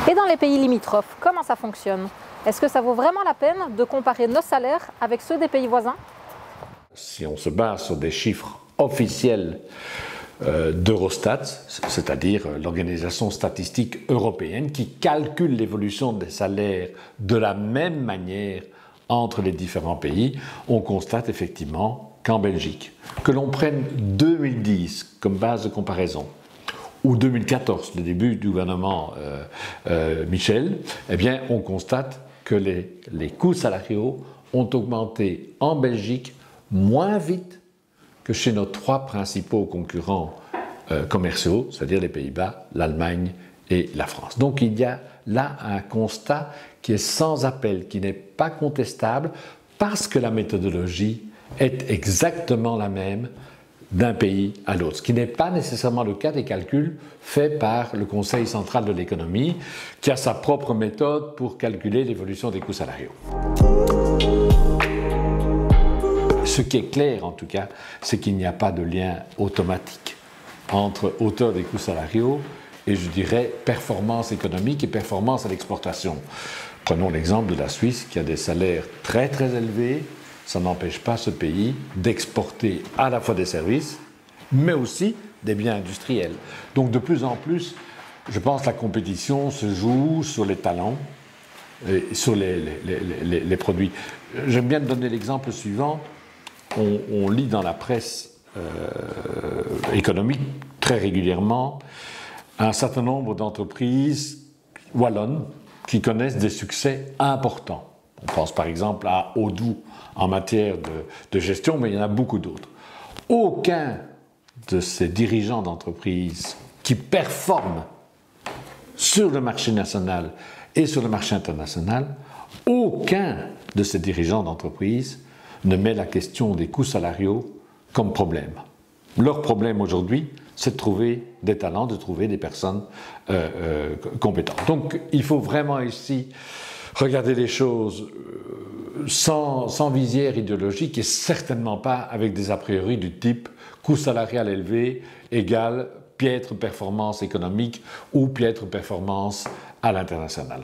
Et dans les pays limitrophes, comment ça fonctionne? Est-ce que ça vaut vraiment la peine de comparer nos salaires avec ceux des pays voisins? Si on se base sur des chiffres officiels d'Eurostat, c'est-à-dire l'organisation statistique européenne qui calcule l'évolution des salaires de la même manière entre les différents pays, on constate effectivement qu'en Belgique, que l'on prenne 2010 comme base de comparaison, ou 2014, le début du gouvernement Michel, eh bien, on constate que les coûts salariaux ont augmenté en Belgique moins vite que chez nos trois principaux concurrents commerciaux, c'est-à-dire les Pays-Bas, l'Allemagne et la France. Donc il y a là un constat qui est sans appel, qui n'est pas contestable, parce que la méthodologie est exactement la même d'un pays à l'autre, ce qui n'est pas nécessairement le cas des calculs faits par le Conseil central de l'économie, qui a sa propre méthode pour calculer l'évolution des coûts salariaux. Ce qui est clair en tout cas, c'est qu'il n'y a pas de lien automatique entre hauteur des coûts salariaux et, je dirais, performance économique et performance à l'exportation. Prenons l'exemple de la Suisse qui a des salaires très très élevés. Ça n'empêche pas ce pays d'exporter à la fois des services, mais aussi des biens industriels. Donc de plus en plus, je pense que la compétition se joue sur les talents, et sur les produits. J'aime bien donner l'exemple suivant. On lit dans la presse économique très régulièrement un certain nombre d'entreprises wallonnes qui connaissent des succès importants. On pense par exemple à Odoo en matière de gestion, mais il y en a beaucoup d'autres. Aucun de ces dirigeants d'entreprises qui performent sur le marché national et sur le marché international, aucun de ces dirigeants d'entreprise ne met la question des coûts salariaux comme problème. Leur problème aujourd'hui, c'est de trouver des talents, de trouver des personnes compétentes. Donc il faut vraiment ici regarder les choses sans visière idéologique et certainement pas avec des a priori du type coût salarial élevé égale piètre performance économique ou piètre performance à l'international.